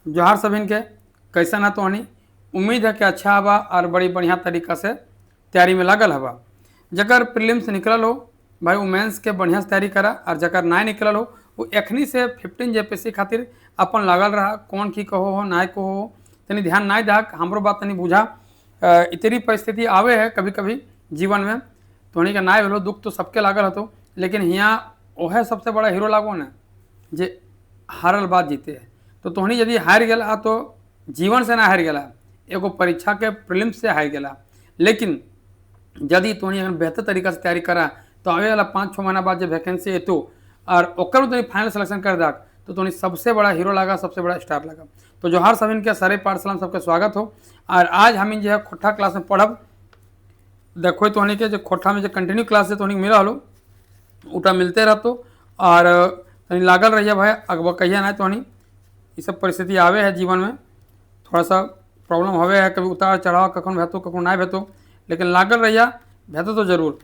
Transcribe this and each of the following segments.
जोहार सभिन के कैसा ना तो उम्मीद है कि अच्छा हवा और बड़ी बढ़िया तरीका से तैयारी में लागल हवा। जकर प्रीलिम्स निकलल हो भाई वो मेंस के बढ़िया से तैयारी करा, और जकर ना निकलल हो वो एखनी से 15 जेपीएससी खातिर अपन लागल रहा। कौन की कहो हो ना कहो हो तनी ध्यान ना दा, हमरो बात तनी बुझा। इतनी परिस्थिति आवे है कभी कभी जीवन में, तोहनी का ना भेलो दुख तो सबके लागल हतो, लेकिन यहाँ वह सबसे बड़ा हीरो लागो ना जे हारल बात जीते है। तो तोहनी यदि हार गया तो जीवन से ना हार गया, एगो परीक्षा के प्रीलिम्स से हार गया। लेकिन यदि तोहनी अगर बेहतर तरीका से तैयारी करा तो आवे वाला 5-6 महीना बाद जब वैकेंसी एतो और ओकर में तोहनी फाइनल सिलेक्शन कर दा तो तोहनी सबसे बड़ा हीरो लगा, सबसे बड़ा स्टार लगा। तो जोहार सभिन के सारे पाठशाला सबके स्वागत हो। और आज हम जो है खोट्ठा क्लास में पढ़ब। देखो तोहनी के जो खोट्ठा में जो कंटिन्यू क्लास है तोहनी मिला हलो उटा मिलते रहतो, और तनी लागल रहिए भाई। अगवा कहिए ना तोहनी ये सब परिस्थिति आवे है जीवन में, थोड़ा सा प्रॉब्लम हवे है, कभी उतार चढ़ाव कखन भेतो कखन ना भेतो, लेकिन लागल रहिया भेतो तो जरूर।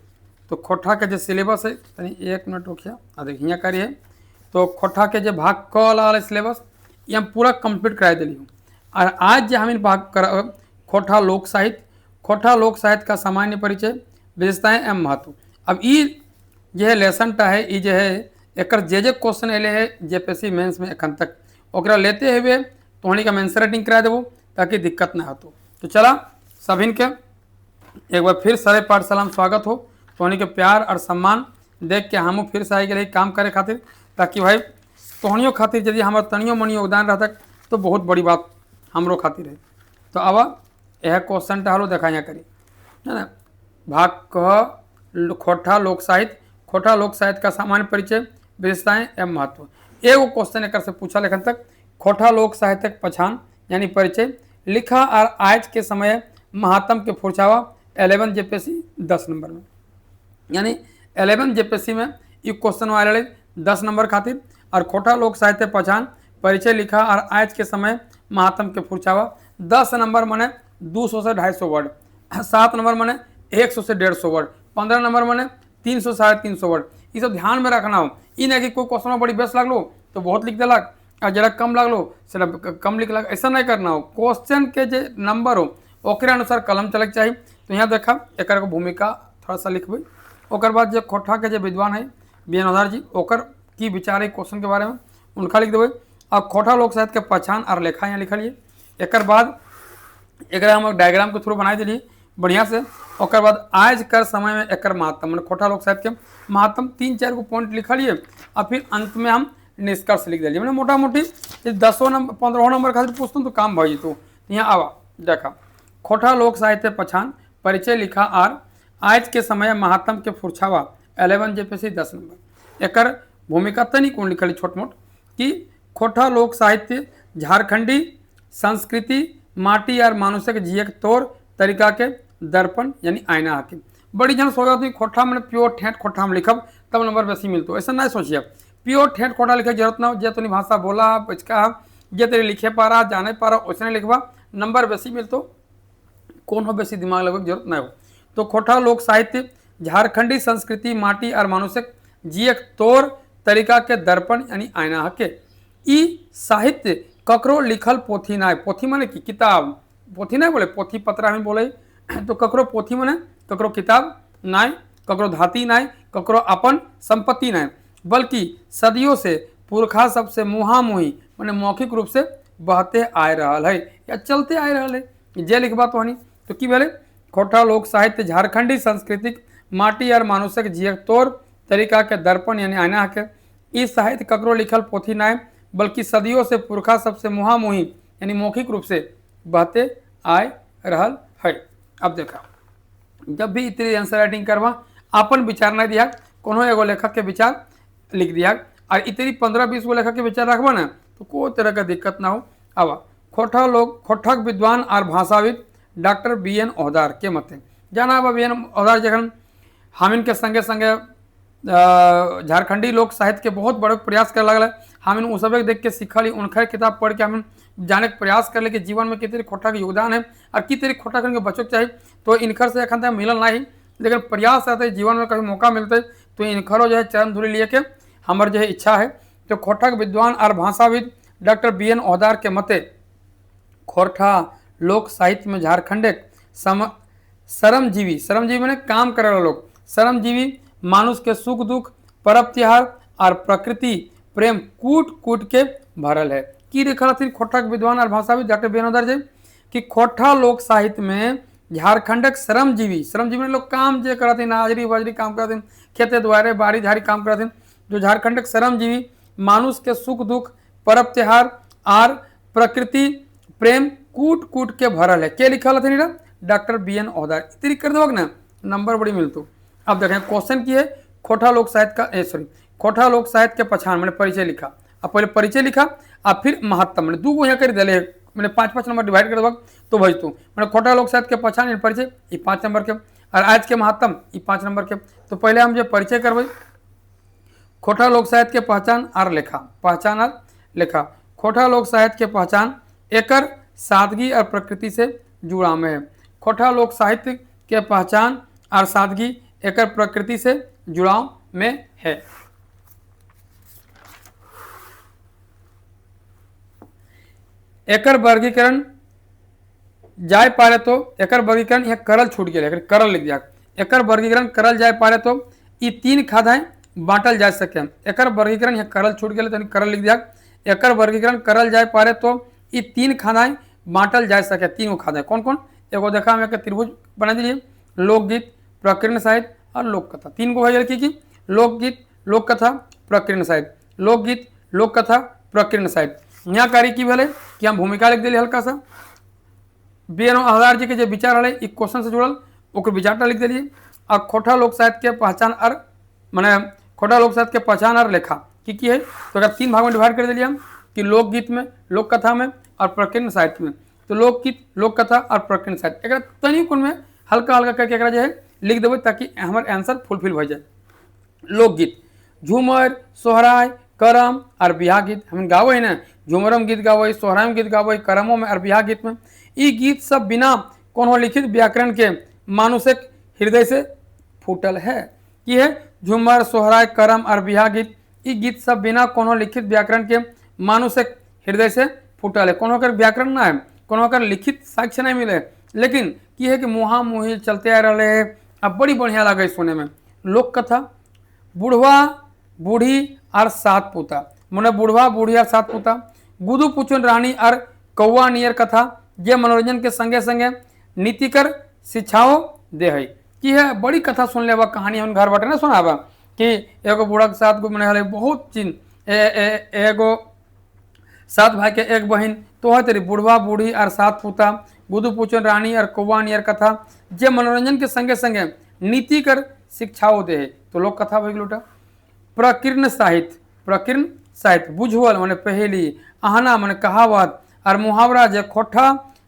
तो खोट्ठा के जो सिलेबस है तनी 1 मिनट रुकिया आ देखिए करिए। तो खोट्ठा के जो भाग क वाला सिलेबस ये हम पूरा कंप्लीट करा दिली हूँ। और आज जो हम भाग कर खोट्ठा लोक साहित्य, खोट्ठा लोक साहित्य का सामान्य परिचय, विशेषताएं एवं महत्व। अब ये जो लेसन टा है ये जो है एक जे क्वेश्चन एले है जेपीएससी मेंस में एखन तक, ओकरा लेते हुए तोहनी का मेंस रेटिंग करा देवो ताकि दिक्कत ना हो। तो चला सभिन के एक बार फिर सारे पाठशाला में स्वागत हो। तोहनी के प्यार और सम्मान देख के हमू फिर से आई गए काम करे खातिर, ताकि भाई तोहनियों खातिर यदि हमारा तनियो मनियो योगदान रहता तो बहुत बड़ी बात हमरो खातिर है। तो अब यह क्वेश्चन हलो देखा यहाँ करी है ना। भाग कह खोट्ठा लोक साहित्य, खोट्ठा लोक साहित्य का सामान्य परिचय, विशेषताएं एवं महत्व। एगो क्वेश्चन एक से पूछा लेखन तक खोट्ठा लोक साहित्य पहचान यानी परिचय, लिखा और आज के समय महात्म के फुरछावा 11 जेपीएससी 10 नंबर में, यानी 11 जेपीएससी में ये क्वेश्चन वाले 10 नंबर खातिर। और खोट्ठा लोक साहित्य पहचान परिचय, लिखा और आज के समय महात्म के फुरछावा 10 नंबर मने 200 से 250 वर्ड, 7 नंबर मने 100 से 150 वर्ड, 15 नंबर मने 300 साढ़े 300 वर्ड। ये सब ध्यान में रखना हो। ये नहीं कि कोई क्वेश्चन बड़ी बेस्ट लगलो तो बहुत लिख दिलक और जरा कम लगलो सेरा कम लिख लग, ऐसा नहीं करना हो। क्वेश्चन के जो नंबर हो ओकरे अनुसार कलम चले के चाहिए। तो यहाँ देखा एक भूमिका थोड़ा सा लिखबे। ओकर बाद जो खोट्ठा के जो विद्वान है BN ओझार जी, ओकर की विचार है क्वेश्चन के बारे में उनका लिख देवे। अब खोट्ठा लोक साहित्य के पहचान और लेखा यहाँ लिखलिए। एक बाद एक हम डायग्राम के थ्रू बना दिली बढ़िया से। ओकर बाद आज कर समय में एक महात्म मैंने खोट्ठा लोक साहित्य के महात्म 3-4 गो पॉइंट लिखलिए और फिर अंत में हम निष्कर्ष लिख दिलिए। मैंने मोटा मोटी 10 नंबर 15 नंबर खातिर पूछता तो काम भाई। तो यहाँ आवा देखा खोट्ठा लोक साहित्य पहचान परिचय, लिखा और आज के समय महात्म के फुरछावा 11 जेपीएससी 10 नंबर। एक भूमिका तनी कौन लिखली छोट मोट कि खोट्ठा लोक साहित्य झारखंडी संस्कृति माटी और मानुषक जिये के तौर तरीका के दर्पण यानी आईना आके। बड़ी जन सोचा तो खोट्ठा मैंने प्योर ठेठ खोट्ठा में लिखब तब नंबर बेसी मिलतो, ऐसा नहीं सोचिए। प्योर ठेठ खोट्ठा लिखे जरूरत ना हो, जे तो भाषा बोला बचका जे तेरे लिखे पा रहा जाने पा रहा वैसे लिखवा नंबर बेसी मिलतो, कौन हो बेसी दिमाग लगभग जरूरत नहीं हो। तो खोट्ठा लोक साहित्य झारखंडी संस्कृति माटी और मानुषक जिये के तौर तरीका के दर्पण यानी आईना हके। ई साहित्य ककरो लिखल पोथी ना, पोथी माने की किताब, पोथी नहीं बोले पोथी पत्रा में बोले तो ककरो पोथी माने ककरो किताब ना, ककरो धाती ना, ककरो अपन संपत्ति ना, बल्कि सदियों से पुरखा सबसे मुहामुही माने मौखिक रूप से बहते आए रहा है या चलते आए रहा है। जे लिखबा तो हनी तो की बोले खोट्ठा लोक साहित्य झारखंडी सांस्कृतिक माटी और मानुषक जिये तौर तरीका के दर्पण यानी आईना के। इस साहित्य ककरो लिखल पोथी ना बल्कि सदियों से पुरखा सबसे मुहामुही यानी मौखिक रूप से बहते आए रहल है। अब देखा जब भी इतनी आंसर राइटिंग करवा अपन विचार नहीं दिया, कोनो एगो लेखक के विचार लिख दिया और इतनी 15-20 गो लेखक के विचार रखबा ना तो कोई तरह का दिक्कत ना हो। अब खोट्ठा विद्वान और भाषाविद डॉक्टर BN ओझार के मते जाना। अब BN ओझार जखन हम के संगे संगे झारखंडी लोक साहित्य के बहुत बड़े प्रयास कर लगल। हम उन सब देख के सीखल, उनकर किताब पढ़ के हम जाने के प्रयास कर ले कि जीवन में कितनी खोट्ठा के योगदान है और कि तरी खोट्ठा करके बच्चों चाहिए। तो इनकर से एखन तक मिलल नहीं, लेकिन प्रयास रहते जीवन में कभी मौका मिलते तो इनकरो जो है चरण धुरी लिए के हमार जो है इच्छा है। तो खोट्ठा के विद्वान और भाषाविद डॉक्टर BN ओझार के मते खोरठा लोक साहित्य में झारखंड एक श्रमजीवी, श्रमजीवी मैंने काम करे वाला लोग, श्रमजीवी मानुष के सुख दुख परब त्योहार और प्रकृति प्रेम कूट कूट के भरल है। की लिखल हथिन खोरठा के विद्वान और भाषाविद डॉक्टर बेनोदर जी कि खोरठा लोक साहित्य में झारखंडक श्रमजीवी, श्रमजीवी लोग काम जे करथिन, हाजरी बाजरी काम करथिन, खेते द्वारे बाड़ी झाड़ी काम करथिन, जो झारखंडक श्रमजीवी मानुष के सुख दुख परब त्योहार और प्रकृति प्रेम कूट कूट के भरल है। के लिखल हथिन डॉक्टर बी एन ओहदार। इतनी कर दो ना नंबर बड़ी मिलतो। अब देखें क्वेश्चन की है खोरठा लोक साहित्य का सॉरी खोरठा लोक साहित्य के पहचान मैंने परिचय लिखा, अब पहले परिचय लिखा अब फिर महत्तम मैंने दो यहाँ कर दिले, मैंने 5-5 नंबर डिवाइड कर देगा तो भेज तू मैंने खोरठा लोक साहित्य के पहचान परिचय ये 5 नंबर के और आज के महत्तम ये 5 नंबर के। तो पहले हम जो परिचय करवाई खोरठा लोक साहित्य के पहचान और लेखा, पहचान और लेखा। खोरठा लोक साहित्य के पहचान एकर सादगी और प्रकृति से जुड़ा में है। खोरठा लोक साहित्य के पहचान और सादगी एकर प्रकृति से जुड़ाव में है। एकर वर्गीकरण जाय पारे तो एकर वर्गीकरण यह करल छूट गया, करल लिख दिया। एकर वर्गीकरण करल जाय पारे तो ये 3 खादाएं बांटल जा सके। एकर वर्गीकरण यह करल छूट गया तो करल लिख दिया। एकर वर्गीकरण करल जाय पारे तो ये 3 खादाएं बांटल जा सके। 3 खादाएं कौन कौन? एगो देखा हम एक त्रिभुज बना दीजिए, लोकगीत प्रकीर्ण साहित्य और लोक कथा। 3 गो है कि लोकगीत लोक कथा प्रकीर्ण साहित्य, लोकगीत लोक कथा प्रकीर्ण साहित्य। यहाँ कार्य की भेले कि हम भूमिका लिख दिली हल्का सा, बी एन ओहदार जी के जो विचार रहे एक क्वेश्चन से जुड़ल ओकर विचारटा लिख दिलिए। और खोरठा लोक साहित्य के पहचान और मैंने खोरठा लोक साहित्य के पहचान और लेखा की है तो अगर 3 भाग में डिवाइड कर दिलिए हम कि लोकगीत में लोक कथा में और प्रकीर्ण साहित्य में। तो लोकगीत लोक कथा और प्रकीर्ण साहित्य एक तनी कोण में हल्का हल्का करके जो है लिख देवे ताकि हमारे आंसर फुलफिल हो जाए। लोकगीत झूमर सोहराय करम और बियाह गीत हम गावे ना, झूमरम गीत गावे सोहराम गीत गावे करमों में और बियाह गीत में। ये गीत सब बिना कोनो लिखित व्याकरण के मानुषिक हृदय से फूटल है। कि है झूमर सोहराय करम और बियाह गीत, ये गीत सब बिना कोनो लिखित व्याकरण के मानुषिक हृदय से फूटल है। कोनो कर व्याकरण ना है, कोनो कर लिखित साक्ष्य नहीं मिले, लेकिन की है कि मुहा मुहिल चलते आ रहे हैं। अब बड़ी बढ़िया लगे सुने में। लोक कथा बुढ़वा बूढ़ी और 7 पुता, मैंने बुढ़वा बूढ़ी और 7 पुता गुदू पुचुन रानी और कौआ नियर कथा ये मनोरंजन के संगे संगे नीतिकर शिक्षाओं दे है। कि है बड़ी कथा सुन ले कहानी हम घर बैठे ना सुनाबा कि एगो बूढ़ा के 7 गो मैंने बहुत चीन एगो 7 भाई के 1 बहन तो है तेरी बुढ़वा बूढ़ी और 7 पुता गुदू पुचुन रानी और कौआ नियर कथा जे मनोरंजन के संगे संगे नीतिकर शिक्षाओं दे है। तो लोक कथा भाई लूटा। प्रकीर्ण साहित्य, प्रकीर्ण साहित्य बुझवल मैंने पहेली आहना मैंने कहावत और मुहावरा जे खोरठा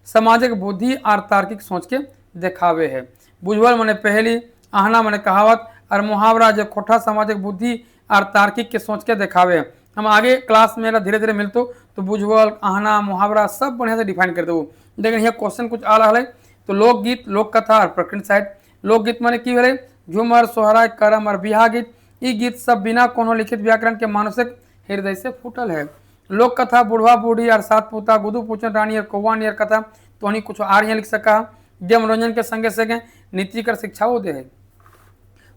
सामाजिक बुद्धि और तार्किक सोच के दिखावे है। बुझवल मैंने पहेली आहना मैंने कहावत और मुहावरा जे खोरठा सामाजिक बुद्धि और तार्किक के सोच के दिखावे है। हम आगे क्लास में धीरे धीरे मिलतो तो बुझवल आहना मुहावरा सब बढ़िया से डिफाइन कर दो। लेकिन यहाँ क्वेश्चन कुछ आ रहा है। तो लोकगीत लोक कथा और प्रकीर्ण साहित्य। लोकगीत मैंने की भेले झूमर सोहराय करम और बियाह गीत, ये गीत सब बिना कोनो लिखित व्याकरण के मानसिक हृदय से फूटल है। लोक कथा बुढ़वा बूढ़ी और 7 पुता गुदू पुचन रानी और कौआ नियर कथा तो नहीं कुछ आर यहाँ लिख सका जे मनोरंजन के संगे संगे नीतिकर शिक्षाओं दे है।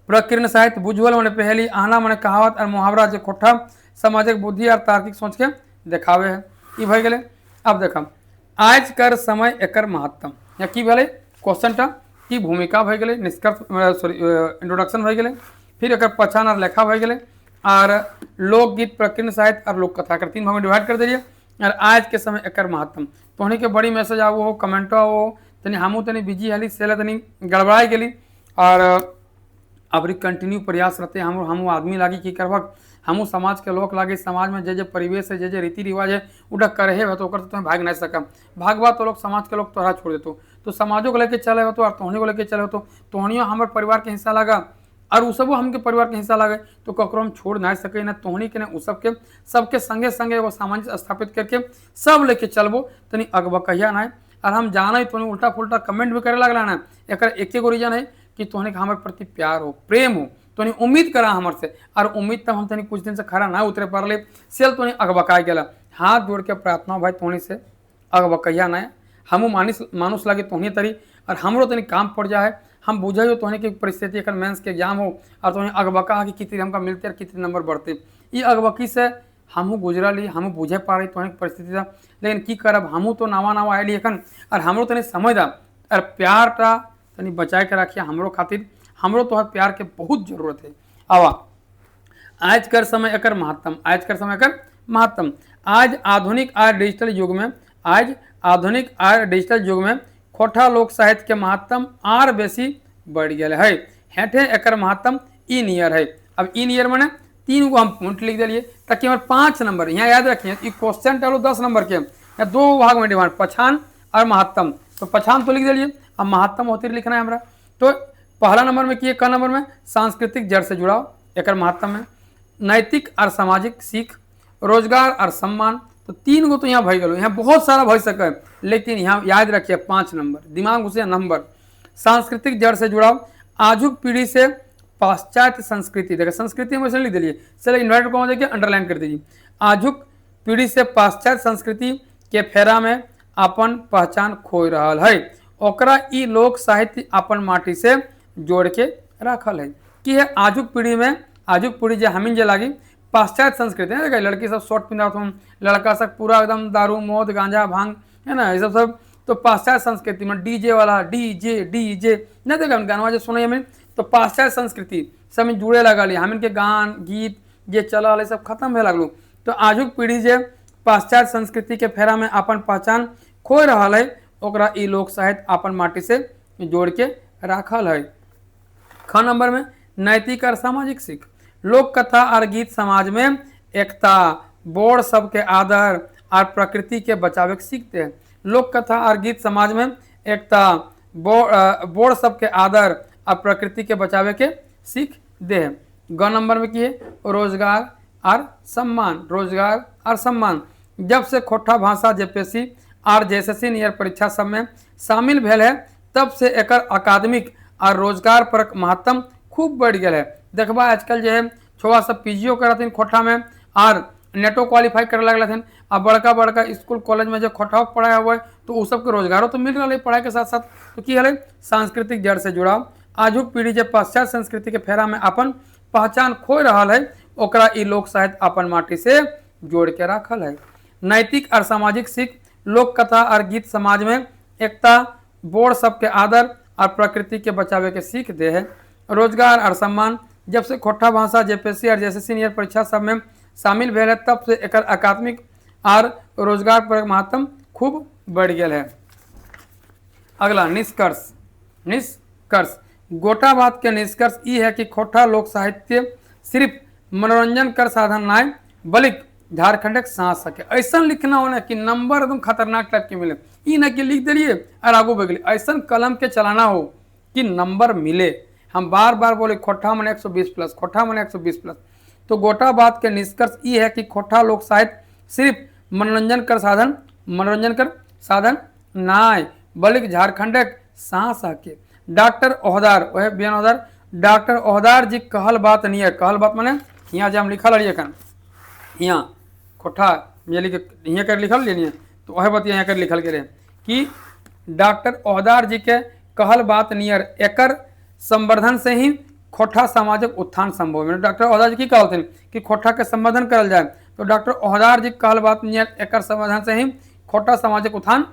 प्रकीर्ण साहित्य बुझवल मैंने पहली आहना मैंने कहावत और मुहावरा जो खोरठा सामाजिक बुद्धि और तार्किक सोच के दिखावे है। ये भाई गए। अब देखा आज कर समय एकर महत्तम या की भेले क्वेश्चन टा की भूमिका भई गए, निष्कर्ष सॉरी इंट्रोडक्शन भई गए, फिर एक पहचान और लेखा भई गए और लोकगीत प्रकीर्ण साहित्य और लोक कथा कर 3 भाग में डिवाइड कर दिए। और आज के समय एकर महत्तम तो उन्हीं के बड़ी मैसेज आवो हो कमेंटो आवो तनी हमू तनी बिजी हली सेल तनी गड़बड़ाई गेली और अबरी कंटिन्यू प्रयास रहते हमू आदमी लागी की करबक हमू समाज के लोग लागे समाज में जे परिवेश है जे रीति रिवाज है उठा करे है तो ओकर तो भाग नहीं सका भागवा तो लोग समाज के लोग तोहरा छोड़ देतो तो समाजों को लेके चले हो तो और तोहनी को लेके चले हो तो तोहनियो हमारे परिवार के हिस्सा लगा और उ सब हमके परिवार के हिस्सा लगे तो ककरो हम छोड़ नहीं सके ना तोहनी के ना उ सबके संगे संगे एगो सामंजस्य स्थापित करके सब लेके चलबो तनी अगबकहिया ना। और हम जाना ही तोहनी उल्टा पुल्टा कमेंट भी करे लगला ना एक एके रीजन है कि तोहनी के हमारे प्रति प्यार हो प्रेम हो तोहनी उम्मीद करा हमारे से और उम्मीद तब हम तनी कुछ दिन से खड़ा ना उतरे पारले सेल तोहनी अगबकाय गेला। हाथ जोड़ के प्रार्थना भाई तोहनी से अगबकहिया ना हमू मानुस लगे तोहनी तरी और हमरो तनी काम पड़ जाए, हम बुझे तोहनी की परिस्थिति अगर मेंस के एग्जाम हो और तोहनी अगबका कि कितनी हमका मिलते और कितने नंबर बढ़ते, ये अगबकी से हमू गुजरली, हमू बुझे पा रही तोहनी परिस्थिति था। लेकिन की करब, हमू तो नवा आएली एखन और हमरो तनी समझदा और प्यार टा तनी बचाए के रखिए हमरो खातिर, हमरो तोहर प्यार के बहुत जरूरत है। आवा आज कर समय एकर महत्तम, आज कर समय एकर महत्तम, आज आधुनिक और डिजिटल युग में, आज आधुनिक और डिजिटल युग में खोटा लोक साहित्य के महत्तम और बेसी बढ़ गया है। हेठे एकर महत्तम ई नियर है। अब ई नियर मैंने 3 गो हम पॉइंट लिख दिए ताकि हमारे 5 नंबर यहाँ याद रखिए। क्वेश्चन टालो 10 नंबर के या 2 भाग में डिमांड, पछान और महत्तम। तो पछान तो लिख दिए, अब महत्तम होती लिखना है हमारा। तो पहला नंबर में किए, क नंबर में सांस्कृतिक जड़ से जुड़ाव एक महत्तम है, नैतिक और सामाजिक सीख, रोजगार और सम्मान। तो 3 गो तो यहाँ भई गलो, यहाँ बहुत सारा भई सके, लेकिन यहाँ याद रखिए 5 नंबर, दिमाग घुसे नंबर। सांस्कृतिक जड़ से जुड़ाव, आजुक पीढ़ी से पाश्चात्य संस्कृति, देखिए संस्कृति हम वैसे लिख दिए, चलो इन्वर्टेड कॉमा देखिए अंडरलाइन कर दीजिए। आजुक पीढ़ी से पाश्चात्य संस्कृति के फेरा में अपन पहचान खोई रहा है, ओकरा ई लोक साहित्य अपन माटी से जोड़ के रखल है। कि है आजुक पीढ़ी में, आजुक पीढ़ी जो हमिन जे लागी पाश्चात्य संस्कृति है, देखिए लड़की सब शॉर्ट पिंधात हूँ, लड़का सब पूरा एकदम दारू मौत गांजा भांग है ना, ये सब तो पाश्चात्य संस्कृति में डीजे वाला डीजे न देखा गाना जो सुने हमें, तो पाश्चात्य संस्कृति सब में जुड़े लगल, हमिन के गान गीत जे चल सब खत्म हो लगलू। तो आजुक पीढ़ी जे पाश्चात्य संस्कृति के फेरा में अपन पहचान खोई रहा है, ओकरा ई लोक साहित्य अपन माटी से जोड़ के रखल है। ख नंबर में नैतिक और सामाजिक सीख, लोक कथा और गीत समाज में एकता, बोर्ड सबके आदर और प्रकृति के बचावे के सीखते हैं। लोक कथा और गीत समाज में एकता, बोर्ड सबके आदर और प्रकृति के बचावे के सीख दे है। ग नंबर में किए रोजगार और सम्मान, रोजगार और सम्मान। जब से खोटा भाषा जेपीएससी और जेएसएससी नियर परीक्षा सब में शामिल भेल है, तब से एकर अकादमिक और रोजगार परक महत्तम खूब बढ़ गया है। देखबा आजकल जो है छोड़ा सब पीजीओ करथिन खोटा में और नेटो क्वालिफाई करे लगल, अब बड़का बड़का स्कूल कॉलेज में जो खोटा पढ़ाया हुआ है, तो उस सबके रोजगारों तो मिल रहा है पढ़ाई के साथ साथ। तो की है सांस्कृतिक जड़ से जुड़ाव, आजुक पीढ़ी जब पाश्चात्य संस्कृति के फेरा में अपन पहचान खोई रहा है, ओकरा ई लोक साहित्य अपन माटी से जोड़ के रखल है। नैतिक और सामाजिक सीख, लोक कथा और गीत समाज में एकता, बोर्ड सबके आदर और प्रकृति के बचावे के सीख दे है। रोजगार और सम्मान, जब से खोटा भाषा जेपीएससी और जेएसएससी नियर परीक्षा सब में शामिल भेल है, तब से एकर अकादमिक और रोजगार पर महत्तम खूब बढ़ गया है। अगला निष्कर्ष, निष्कर्ष गोटा बात के निष्कर्ष ये है कि खोटा लोक साहित्य सिर्फ मनोरंजन कर साधन नाय, बल्कि झारखंड के सांस सके। ऐसा लिखना होना कि नंबर एकदम खतरनाक टाइप के मिले, ये न कि लिख दिए और आगू बढ़ गए, ऐसा कलम के चलाना हो कि नंबर मिले। हम बार बार बोले खोटा मन 120 प्लस, खोटा मन 120 प्लस। तो गोटा बात के निष्कर्ष ये है कि खोटा लोक साहित्य सिर्फ मनोरंजन कर साधन नाय, बल्कि झारखंड सांस के। डॉक्टर ओहदार, वह बियन ओहदार, डॉक्टर ओहदार जी कहल बात नियर, कहल बात माने यहाँ जब हम लिखल रही कन यहाँ खोटा ये लिख यहाँ कर लिखल लेनी, तो वह बात यहाँ कर लिखल के रहे कि डॉक्टर ओहदार जी के कहल बात नियर एकर संवर्धन से ही खोटा सामाजिक उत्थान संभव है। डॉक्टर ओहदार जी की कहते हैं कि खोटा के संवर्धन करल जाए, तो डॉक्टर ओहदार जी कहल बात नियर एकर संवर्धन से ही खोटा सामाजिक उत्थान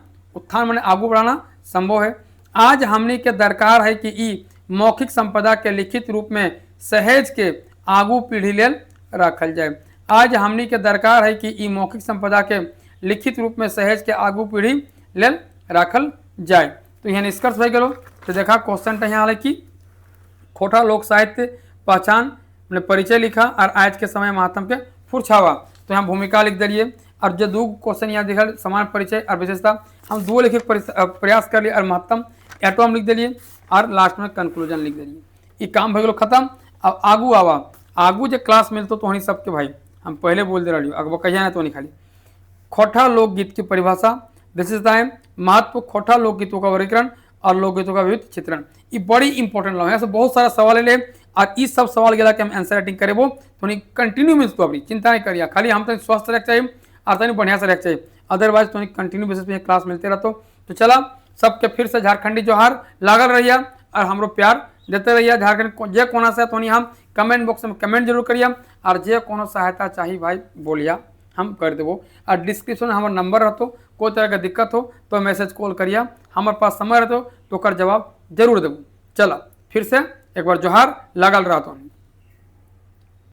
माने आगू बढ़ाना संभव है। आज हमने के दरकार है कि ई मौखिक संपदा के लिखित रूप में सहेज के आगू पीढ़ी लेल रखल जाए। आज हमने के दरकार है कि ई मौखिक संपदा के लिखित रूप में सहेज के आगू पीढ़ी लेल रखल जाए। तो यहाँ निष्कर्ष हो गलो। तो देखा क्वेश्चन तो यहाँ कि खोटा लोक साहित्य पहचान ने परिचय लिखा और आज के समय महात्म के फुरछावा, तो यहाँ भूमिका लिख दिए। और जो 2 क्वेश्चन यहाँ दिखल समान परिचय और विशेषता, हम 2 लिखे प्रयास कर लिए और महत्तम एटम लिख दिए और लास्ट में कंक्लूजन लिख दिए। ये काम हो खत्म। अब आगू आवा, आगू जो क्लास मिलते तो सबके भाई हम पहले बोल दे रही हूँ, अगवा कहिया तो नहीं खाली खोटा लोकगीत की परिभाषा, विशेषताएं, महत्व, खोटा लोकगीतों का वर्गीकरण और लोकगीतों का विविध चित्रण। ये बड़ी इंपॉर्टेंट लगा, यहाँ से बहुत सारा सवाल ले और इस सब सवाल गला के हम आंसर राइटिंग करे वो तो कंटिन्यू मिलते अपनी चिंता नहीं करिए, खाली हम तो स्वस्थ रख चाहिए और तनी बढ़िया से रख चाहिए। अदरवाइज तो कंटिन्यू बेसिस पे क्लास मिलते रहते तो चला सबके फिर से झारखंडी जोहार, लागल रहिए और हमरो प्यार देते रहिए। झारखंड जे कोना से तो हम कमेंट बॉक्स में कमेंट जरूर करिए और जे कोनो सहायता चाहिए भाई बोलिए हम कर देवो। और डिस्क्रिप्शन में हमारा नंबर रहते, कोई तरह का दिक्कत हो तो मैसेज कॉल करिए, हमारे पास समय रहते तो जवाब जरूर देवो। चला फिर से एक बार जोहार, लागल रहता।